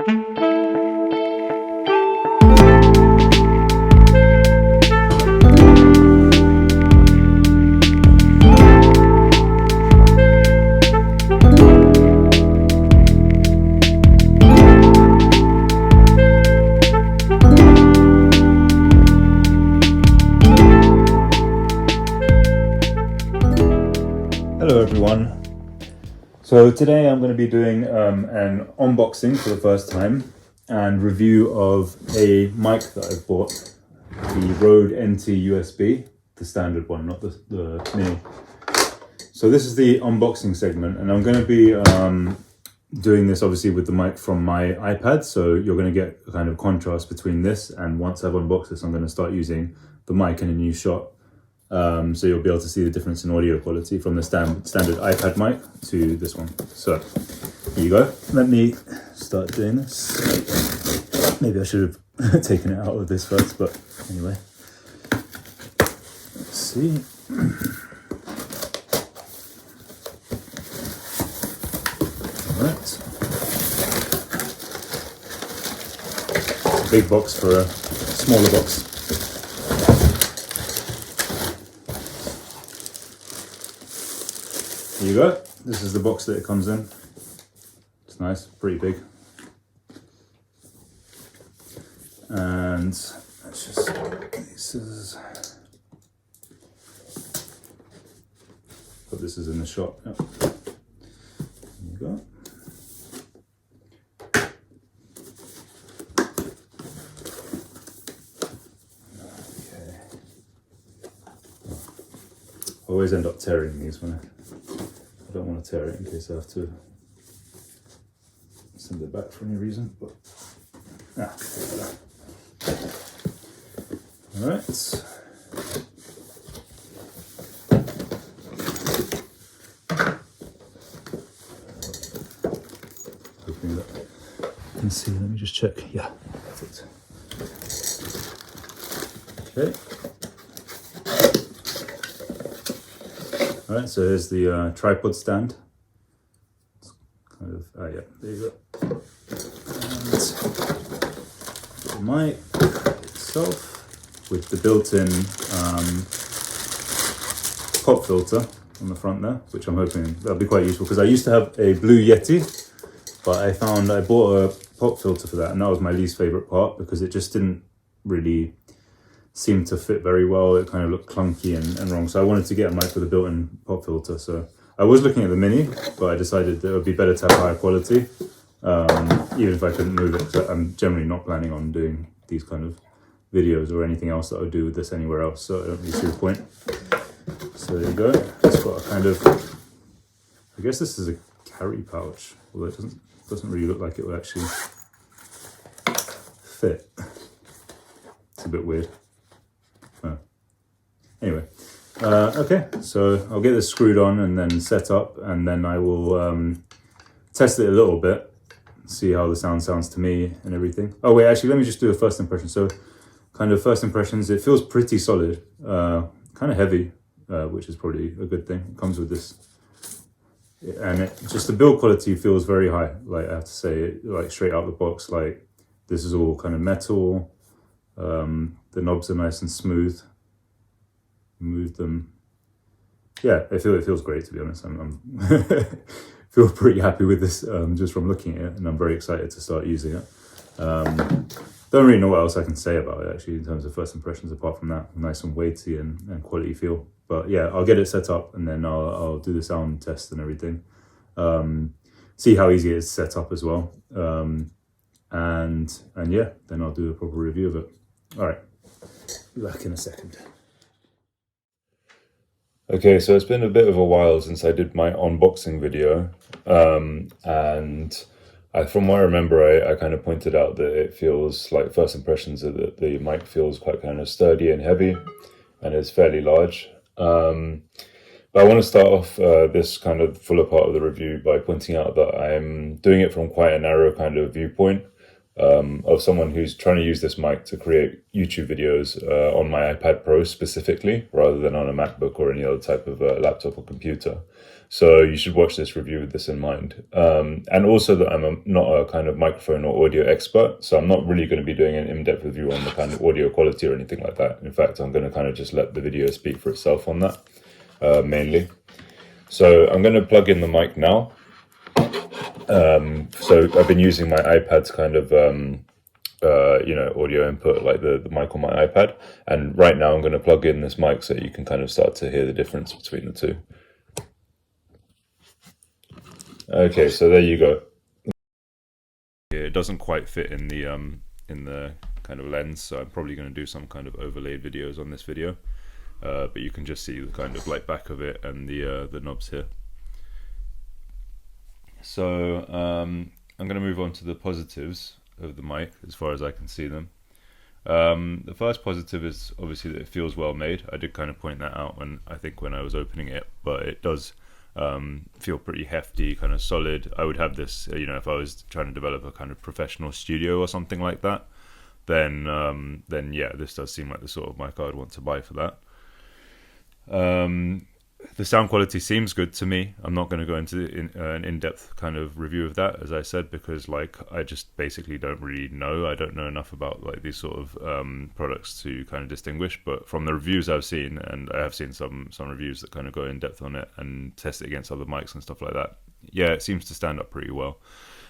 Hello everyone. So today I'm going to be doing an unboxing for the first time and review of a mic that I've bought, the RØDE NT-USB, the standard one, not the mini. So this is the unboxing segment, and I'm going to be doing this obviously with the mic from my iPad, so you're going to get a kind of contrast between this, and once I've unboxed this I'm going to start using the mic in a new shot. So you'll be able to see the difference in audio quality from the standard iPad mic to this one. So here you go. Let me start doing this. Maybe I should have taken it out of this first, but anyway. Let's see. All right. Big box for a smaller box. Here you go. This is the box that it comes in. It's nice, pretty big. And let's just these scissors. Put this is in the shop. Yep. There you go. Okay. I always end up tearing these when I don't want to tear it in case I have to send it back for any reason, but all right. Hoping that you can see. Let me just check. Yeah, perfect. Okay. All right, so here's the tripod stand. It's kind of, yeah, there you go. And the mic itself with the built-in pop filter on the front there, which I'm hoping that'll be quite useful because I used to have a Blue Yeti, but I bought a pop filter for that, and that was my least favorite part because it just didn't really seemed to fit very well. It kind of looked clunky and wrong, so I wanted to get a mic with a built-in pop filter. So I was looking at the mini, but I decided that it would be better to have higher quality, even if I couldn't move it, because I'm generally not planning on doing these kind of videos or anything else that I would do with this anywhere else, so I don't really see the point. So there you go. It's got a kind of, I guess this is a carry pouch, although it doesn't really look like it will actually fit. It's a bit weird. Anyway, okay, so I'll get this screwed on and then set up, and then I will test it a little bit, see how the sound sounds to me and everything. Oh wait, actually let me just do a first impression. So kind of first impressions, it feels pretty solid, kind of heavy, which is probably a good thing. It comes with this, and just the build quality feels very high, like I have to say, like straight out the box. Like this is all kind of metal, the knobs are nice and smooth. Move them. Yeah, it feels great, to be honest. I'm feel pretty happy with this just from looking at it, and I'm very excited to start using it. Don't really know what else I can say about it actually in terms of first impressions apart from that. Nice and weighty and quality feel. But yeah, I'll get it set up and then I'll do the sound test and everything. See how easy it is to set up as well. And yeah, then I'll do a proper review of it. All right, be back in a second. Okay, so it's been a bit of a while since I did my unboxing video, and from what I remember, I kind of pointed out that it feels like first impressions are that the mic feels quite kind of sturdy and heavy, and it's fairly large. But I want to start off this kind of fuller part of the review by pointing out that I'm doing it from quite a narrow kind of viewpoint. of someone who's trying to use this mic to create YouTube videos on my iPad Pro specifically, rather than on a MacBook or any other type of laptop or computer. So you should watch this review with this in mind. And also that I'm not a kind of microphone or audio expert, so I'm not really going to be doing an in-depth review on the kind of audio quality or anything like that. In fact, I'm going to kind of just let the video speak for itself on that, mainly. So I'm going to plug in the mic now. So I've been using my iPad's kind of, audio input, like the mic on my iPad. And right now I'm going to plug in this mic so you can kind of start to hear the difference between the two. Okay, so there you go. It doesn't quite fit in the kind of lens, so I'm probably going to do some kind of overlaid videos on this video. But you can just see the kind of like back of it and the knobs here. So I'm going to move on to the positives of the mic as far as I can see them. The first positive is obviously that it feels well made. I did kind of point that out when I was opening it, but it does feel pretty hefty, kind of solid. I would have this, if I was trying to develop a kind of professional studio or something like that, then yeah, this does seem like the sort of mic I would want to buy for that. The sound quality seems good to me. I'm not going to go into an in-depth kind of review of that, as I said, because like I just basically don't really know. I don't know enough about like these sort of products to kind of distinguish. But from the reviews I've seen, and I have seen some reviews that kind of go in depth on it and test it against other mics and stuff like that. Yeah, it seems to stand up pretty well.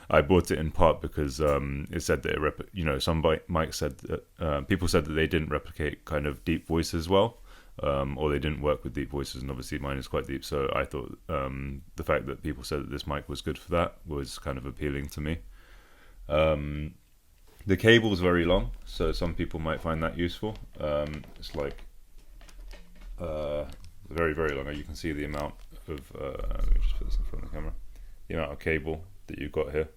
I bought it in part because it said that some mics said that people said that they didn't replicate kind of deep voices well. Or they didn't work with deep voices, and obviously mine is quite deep, so I thought the fact that people said that this mic was good for that was kind of appealing to me. The cable's very long, so some people might find that useful. It's like very, very long. You can see the amount of, let me just put this in front of the camera, the amount of cable that you've got here,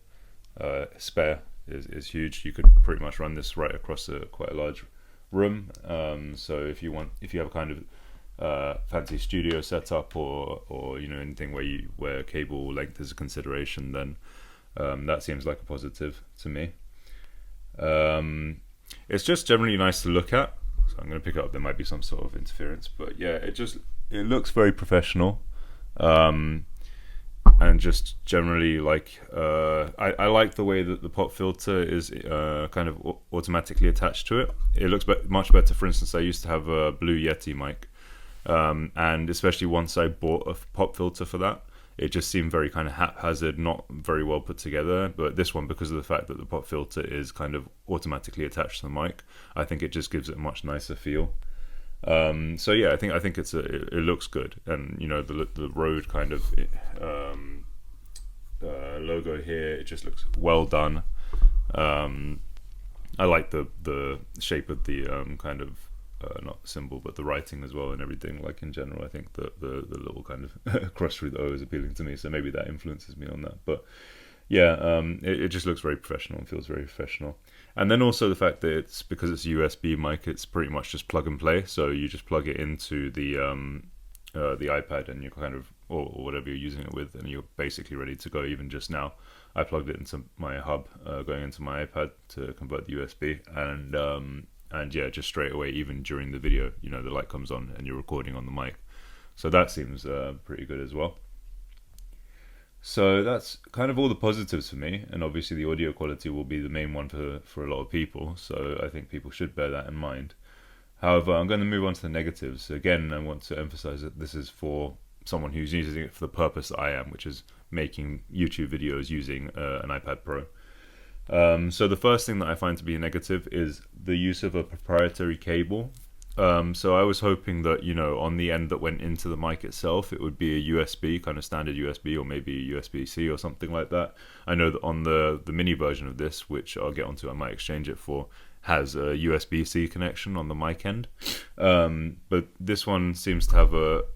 spare, is huge. You could pretty much run this right across quite a large room. So if you have a kind of fancy studio setup or anything where cable length is a consideration, then that seems like a positive to me. It's just generally nice to look at, so I'm going to pick it up. There might be some sort of interference, but yeah, it looks very professional. And just generally, like, I like the way that the pop filter is kind of automatically attached to it. It looks much better. For instance, I used to have a Blue Yeti mic, and especially once I bought a pop filter for that, it just seemed very kind of haphazard, not very well put together. But this one, because of the fact that the pop filter is kind of automatically attached to the mic, I think it just gives it a much nicer feel. So yeah, I think it looks good, and the RØDE kind of logo here, it just looks well done. I like the shape of the kind of not the symbol but the writing as well and everything. Like in general, I think the little kind of cross through the O is appealing to me, so maybe that influences me on that. But yeah, it just looks very professional and feels very professional. And then also the fact that because it's a USB mic, it's pretty much just plug and play. So you just plug it into the iPad, and you kind of or whatever you're using it with, and you're basically ready to go. Even just now, I plugged it into my hub going into my iPad to convert the USB, and yeah, just straight away, even during the video, the light comes on and you're recording on the mic. So that seems pretty good as well. So that's kind of all the positives for me, and obviously the audio quality will be the main one for a lot of people, so I think people should bear that in mind. However, I'm going to move on to the negatives. Again, I want to emphasize that this is for someone who's using it for the purpose that I am, which is making YouTube videos using an iPad Pro. So the first thing that I find to be a negative is the use of a proprietary cable. So I was hoping that, on the end that went into the mic itself, it would be a USB, kind of standard USB, or maybe USB-C or something like that. I know that on the mini version of this, which I'll get onto, I might exchange it for, has a USB-C connection on the mic end. But this one seems to have it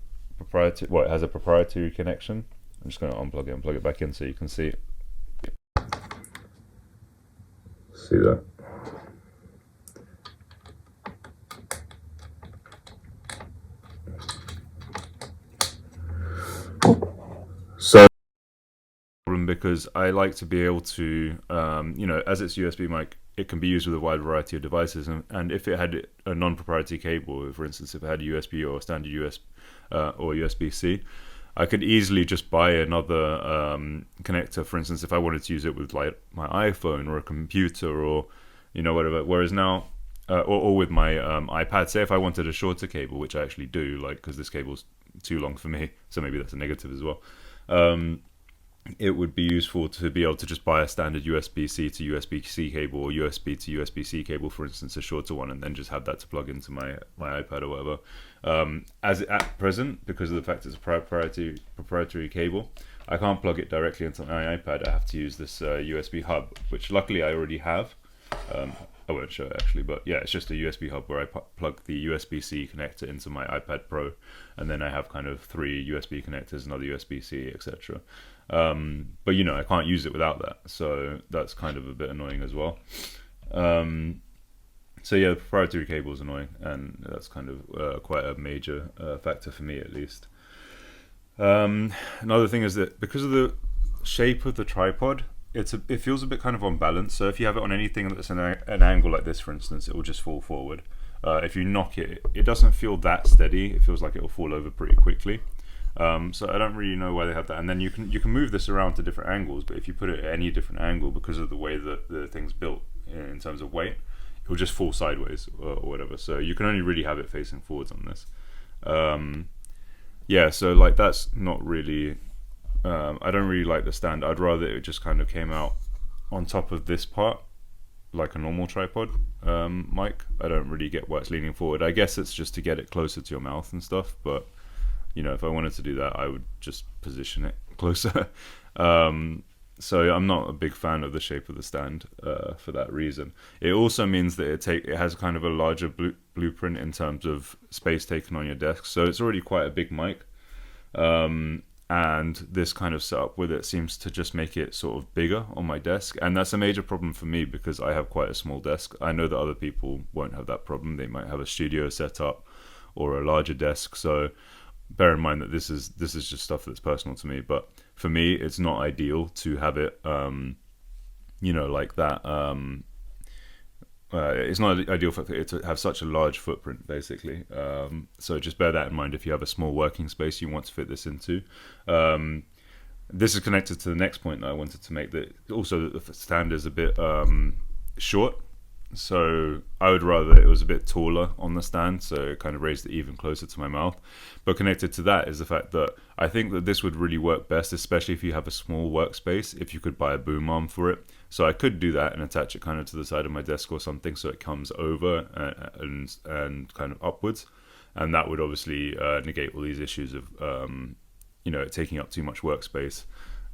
has a proprietary connection. I'm just going to unplug it and plug it back in so you can see it. See that? So because I like to be able to, as it's USB mic, it can be used with a wide variety of devices. And if it had a non-proprietary cable, for instance, if it had USB or standard USB or USB-C, I could easily just buy another connector. For instance, if I wanted to use it with like my iPhone or a computer or whatever. Whereas now, or with my iPad, say if I wanted a shorter cable, which I actually do, like because this cable's too long for me, so maybe that's a negative as well. It would be useful to be able to just buy a standard USB-C to USB-C cable or USB to USB-C cable, for instance, a shorter one, and then just have that to plug into my iPad or whatever. As at present, because of the fact it's a proprietary cable, I can't plug it directly into my iPad. I have to use this USB hub, which luckily I already have. I won't show it actually, but yeah, it's just a USB hub where I plug the USB-C connector into my iPad Pro, and then I have kind of 3 USB connectors, another USB-C, etc. But I can't use it without that, so that's kind of a bit annoying as well. So yeah, the proprietary cable is annoying, and that's kind of quite a major factor for me, at least. Another thing is that because of the shape of the tripod, it feels a bit kind of unbalanced. So if you have it on anything that's an angle like this, for instance, it will just fall forward. If you knock it, it doesn't feel that steady. It feels like it will fall over pretty quickly. So I don't really know why they have that. And then you can move this around to different angles, but if you put it at any different angle, because of the way that the thing's built in terms of weight, it will just fall sideways or whatever. So you can only really have it facing forwards on this. Yeah, so like that's not really. I don't really like the stand. I'd rather it just kind of came out on top of this part, like a normal tripod mic. I don't really get why it's leaning forward. I guess it's just to get it closer to your mouth and stuff, but if I wanted to do that, I would just position it closer. So I'm not a big fan of the shape of the stand for that reason. It also means that it has kind of a larger blueprint in terms of space taken on your desk. So it's already quite a big mic. And this kind of setup with it seems to just make it sort of bigger on my desk, and that's a major problem for me because I have quite a small desk. I know that other people won't have that problem. They might have a studio setup or a larger desk, so bear in mind that this is just stuff that's personal to me. But for me, it's not ideal to have it like that. It's not ideal for it to have such a large footprint, basically. So just bear that in mind if you have a small working space you want to fit this into. This is connected to the next point that I wanted to make, that also the stand is a bit short. So I would rather it was a bit taller on the stand, so it kind of raised it even closer to my mouth. But connected to that is the fact that I think that this would really work best, especially if you have a small workspace, if you could buy a boom arm for it. So I could do that and attach it kind of to the side of my desk or something, so it comes over and kind of upwards. And that would obviously negate all these issues of it taking up too much workspace,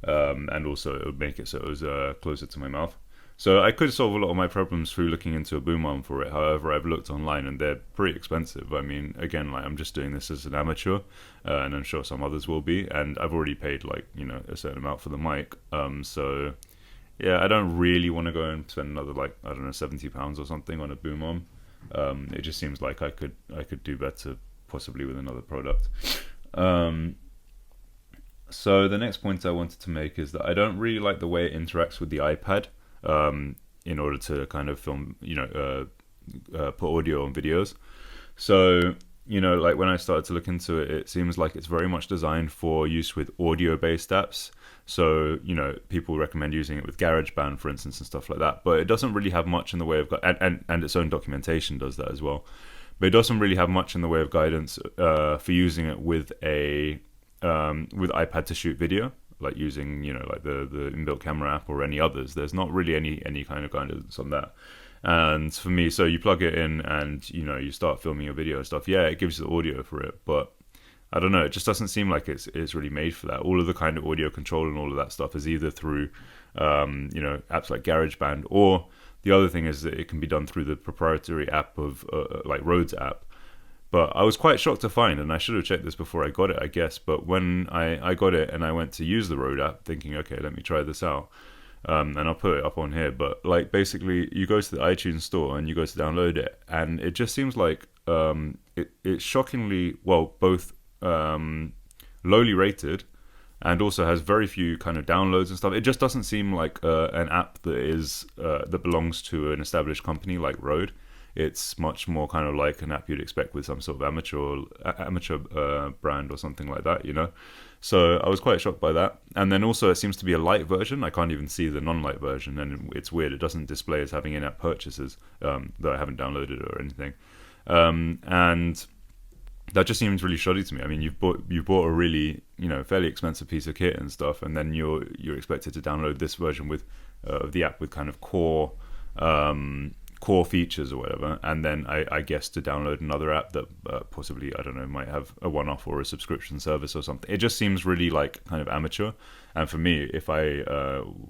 and also it would make it so it was closer to my mouth. So I could solve a lot of my problems through looking into a boom arm for it. However, I've looked online and they're pretty expensive. I mean, again, like I'm just doing this as an amateur, and I'm sure some others will be. And I've already paid a certain amount for the mic. So yeah, I don't really want to go and spend another £70 or something on a boom arm. It just seems like I could do better possibly with another product. So the next point I wanted to make is that I don't really like the way it interacts with the iPad. In order to kind of film, put audio on videos. So, like when I started to look into it, it seems like it's very much designed for use with audio-based apps. So, people recommend using it with GarageBand, for instance, and stuff like that. But it doesn't really have much in the way of, and its own documentation does that as well. But it doesn't really have much in the way of guidance for using it with with iPad to shoot video. Like using, like the inbuilt camera app or any others. There's not really any kind of guidance on that. And for me, so you plug it in and, you start filming your video and stuff. Yeah, it gives you the audio for it, but I don't know. It just doesn't seem like it's really made for that. All of the kind of audio control and all of that stuff is either through, apps like GarageBand, or the other thing is that it can be done through the proprietary app of like RØDE app. But I was quite shocked to find, and I should have checked this before I got it, I guess, but when I got it and I went to use the RØDE app thinking, okay, let me try this out, and I'll put it up on here, but like basically you go to the iTunes store and you go to download it, and it just seems like it's shockingly, well, both lowly rated, and also has very few kind of downloads and stuff. It just doesn't seem like an app that is that belongs to an established company like Rode. It's much more kind of like an app you'd expect with some sort of amateur brand or something like that, you know. So I was quite shocked by that. And then also it seems to be a light version. I can't even see the non-light version, and it's weird. It doesn't display as having in-app purchases, though I haven't downloaded it or anything. And that just seems really shoddy to me. I mean, you've bought a really, you know, fairly expensive piece of kit and stuff, and then you're expected to download this version with of the app with kind of core features or whatever, and then I guess to download another app that possibly, I don't know, might have a one-off or a subscription service or something. It just seems really like kind of amateur. And for me, if I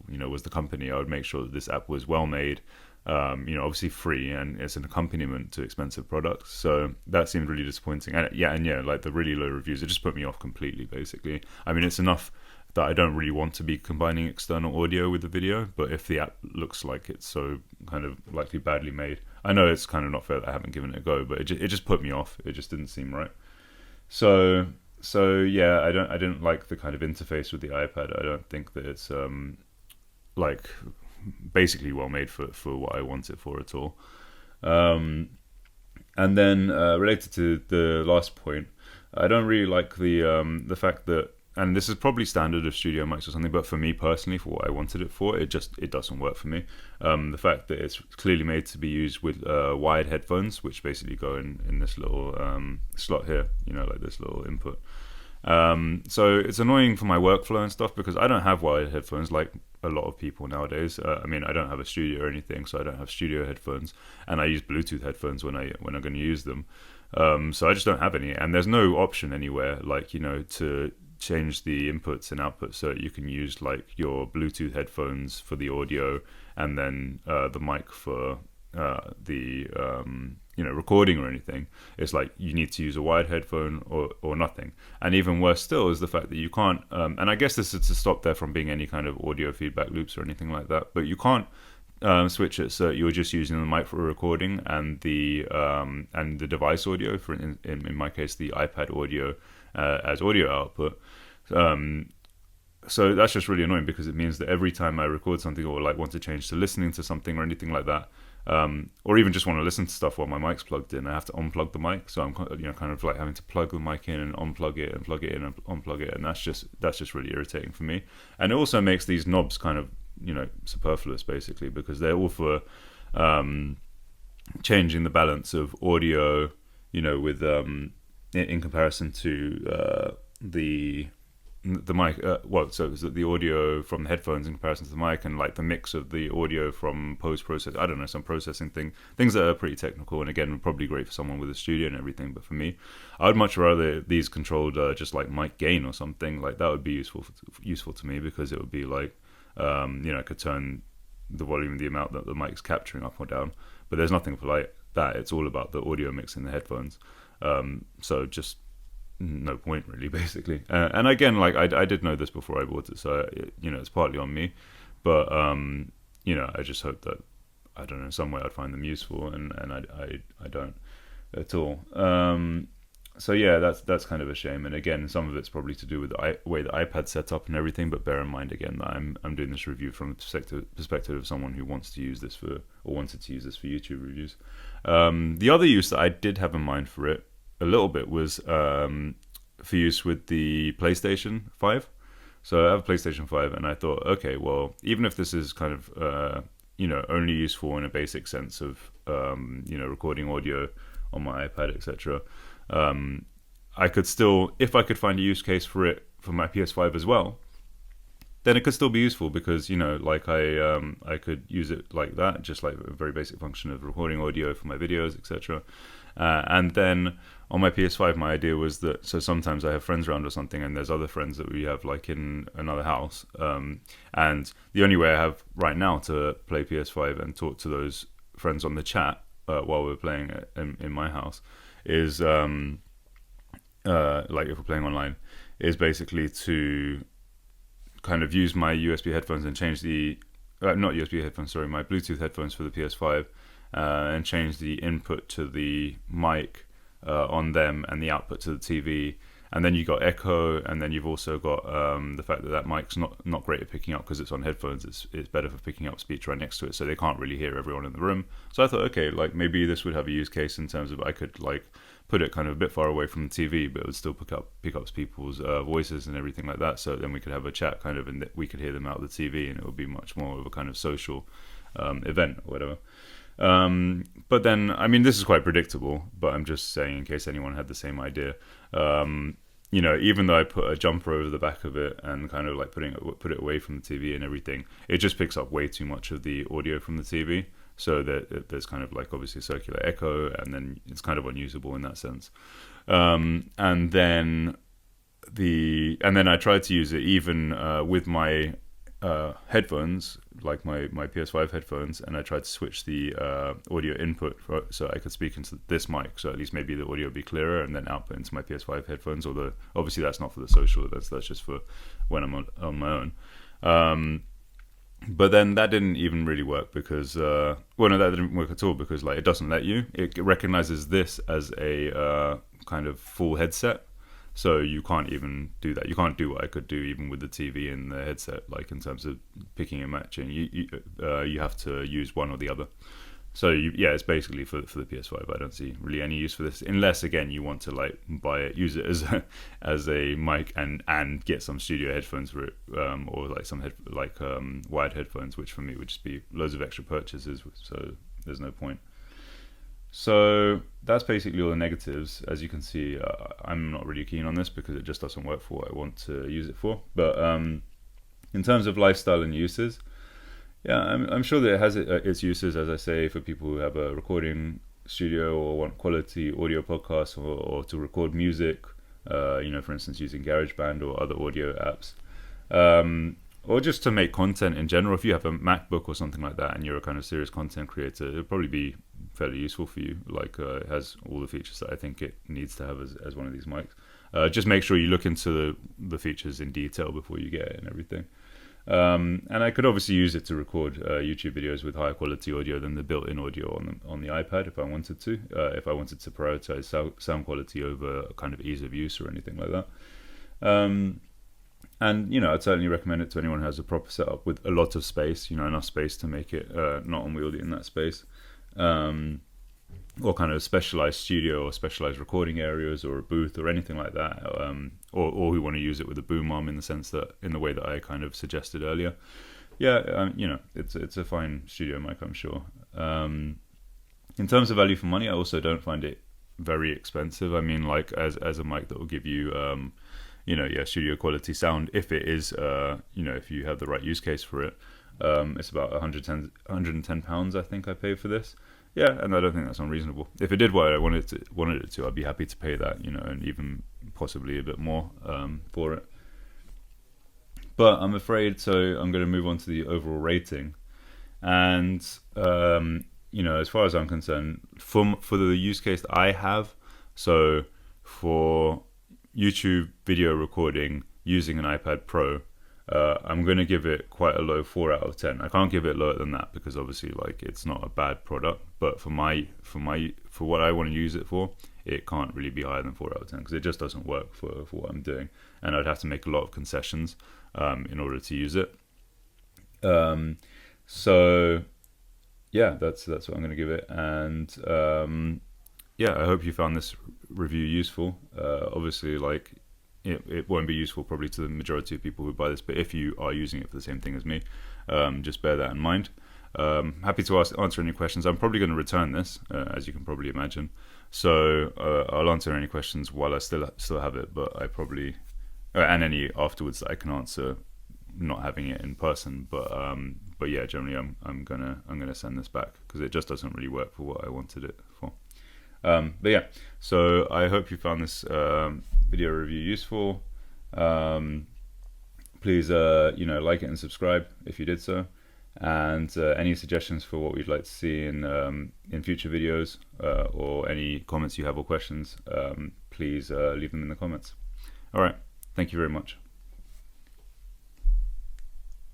was the company, I would make sure that this app was well made, obviously free, and it's an accompaniment to expensive products. So that seemed really disappointing. And like the really low reviews, it just put me off completely, basically. I mean, it's enough that I don't really want to be combining external audio with the video, but if the app looks like it's so kind of likely badly made, I know it's kind of not fair that I haven't given it a go, but it just put me off. It just didn't seem right. So yeah, I didn't like the kind of interface with the iPad. I don't think that it's like basically well made for what I want it for at all. And then related to the last point, I don't really like the fact that, and this is probably standard of studio mics or something, but for me personally, for what I wanted it for, it doesn't work for me. The fact that it's clearly made to be used with wired headphones, which basically go in this little slot here, you know, like this little input. So it's annoying for my workflow and stuff, because I don't have wired headphones like a lot of people nowadays. I mean, I don't have a studio or anything, so I don't have studio headphones, and I use Bluetooth headphones when I'm going to use them. So I just don't have any, and there's no option anywhere, like, you know, to change the inputs and outputs so that you can use like your Bluetooth headphones for the audio, and then the mic for the recording or anything. It's like you need to use a wired headphone or nothing. And even worse still is the fact that you can't, and I guess this is to stop there from being any kind of audio feedback loops or anything like that, but you can't switch it so you're just using the mic for recording and the device audio, for in my case the iPad audio as audio output. So that's just really annoying, because it means that every time I record something or like want to change to listening to something or anything like that, or even just want to listen to stuff while my mic's plugged in, I have to unplug the mic. So I'm kind of like having to plug the mic in and unplug it and plug it in and unplug it, and that's just really irritating for me. And it also makes these knobs kind of, you know, superfluous, basically, because they're all for changing the balance of audio, you know, with in comparison to the mic, so is it the audio from the headphones in comparison to the mic, and like the mix of the audio from post-process, I don't know, some processing things that are pretty technical, and again, probably great for someone with a studio and everything, but for me, I would much rather these controlled just like mic gain or something. Like that would be useful to me, because it would be like, I could turn the volume, the amount that the mic's capturing up or down, but there's nothing for like that. It's all about the audio mix in the headphones. So just no point really, basically. And again, like I did know this before I bought it, so it's partly on me, but I just hope that, I don't know, some way I'd find them useful, and I don't at all. So yeah, that's kind of a shame. And again, some of it's probably to do with the way the iPad's set up and everything. But bear in mind again that I'm doing this review from the perspective of someone who wants to use this wanted to use this for YouTube reviews. The other use that I did have in mind for it a little bit was for use with the PlayStation 5. So I have a PlayStation 5, and I thought, okay, well, even if this is kind of only useful in a basic sense of recording audio on my iPad, etc. I could still, if I could find a use case for it for my PS5 as well, then it could still be useful, because I could use it like that, just like a very basic function of recording audio for my videos, etc. And then on my PS5, my idea was that, so sometimes I have friends around or something, and there's other friends that we have like in another house, and the only way I have right now to play PS5 and talk to those friends on the chat while we're playing it in my house is like if we're playing online, is basically to kind of use my USB headphones and change the not USB headphones, sorry, my Bluetooth headphones for the PS5, and change the input to the mic on them and the output to the TV, And then you got echo, and then you've also got the fact that that mic's not great at picking up because it's on headphones. It's better for picking up speech right next to it, so they can't really hear everyone in the room. So I thought, okay, like maybe this would have a use case in terms of I could like put it kind of a bit far away from the TV, but it would still pick up people's voices and everything like that. So then we could have a chat kind of, and we could hear them out of the TV, and it would be much more of a kind of social event or whatever. But then, I mean, this is quite predictable, but I'm just saying in case anyone had the same idea. You know, even though I put a jumper over the back of it and kind of like put it away from the TV and everything, it just picks up way too much of the audio from the TV. So that there's kind of like obviously circular echo, and then it's kind of unusable in that sense. And then I tried to use it even with my headphones, like my PS5 headphones, and I tried to switch the audio input so I could speak into this mic, so at least maybe the audio would be clearer, and then output into my PS5 headphones. Although obviously that's not for the social, that's just for when I'm on my own. But then that didn't even really work because that didn't work at all because like it doesn't let you. It recognizes this as a kind of full headset. So you can't even do that. You can't do what I could do even with the TV and the headset, like in terms of picking and matching. You have to use one or the other. So it's basically for the PS5. I don't see really any use for this, unless again you want to like buy it, use it as a mic and get some studio headphones for it, or like some wired headphones, which for me would just be loads of extra purchases. So there's no point. So that's basically all the negatives. As you can see, I'm not really keen on this because it just doesn't work for what I want to use it for. But in terms of lifestyle and uses, yeah, I'm sure that it has its uses, as I say, for people who have a recording studio or want quality audio podcasts or to record music, for instance, using GarageBand or other audio apps. Or just to make content in general. If you have a MacBook or something like that and you're a kind of serious content creator, it'll probably be fairly useful for you. Like it has all the features that I think it needs to have as one of these mics. Just make sure you look into the features in detail before you get it and everything. And I could obviously use it to record YouTube videos with higher quality audio than the built-in audio on the iPad if I wanted to. If I wanted to prioritize sound quality over kind of ease of use or anything like that. And I'd certainly recommend it to anyone who has a proper setup with a lot of space, enough space to make it not unwieldy in that space, or kind of specialized studio or specialized recording areas or a booth or anything like that, or who want to use it with a boom arm in the way that I kind of suggested earlier. It's a fine studio mic, I'm sure. In terms of value for money, I also don't find it very expensive. I mean, like as a mic that will give you studio quality sound if it is if you have the right use case for it. It's about £110 I think I paid for this. Yeah, and I don't think that's unreasonable. If it did what I wanted it to, I'd be happy to pay that, and even possibly a bit more for it. But I'm afraid, so I'm going to move on to the overall rating. And as far as I'm concerned, for the use case that I have, so for YouTube video recording using an iPad Pro, I'm going to give it quite a low 4 out of 10. I can't give it lower than that because obviously like it's not a bad product, but for what I want to use it for, it can't really be higher than 4 out of 10 because it just doesn't work for what I'm doing, and I'd have to make a lot of concessions in order to use it. So yeah, that's what I'm going to give it. And I hope you found this review useful. Obviously, like it won't be useful probably to the majority of people who buy this, but if you are using it for the same thing as me, just bear that in mind. Happy to answer any questions. I'm probably going to return this, as you can probably imagine. So I'll answer any questions while I still have it, but I probably and any afterwards that I can answer, not having it in person. But yeah, generally I'm gonna send this back because it just doesn't really work for what I wanted it for. But yeah, so I hope you found this video review useful. Please like it and subscribe if you did so, and any suggestions for what we'd like to see in future videos, or any comments you have or questions, please leave them in the comments. All right, thank you very much.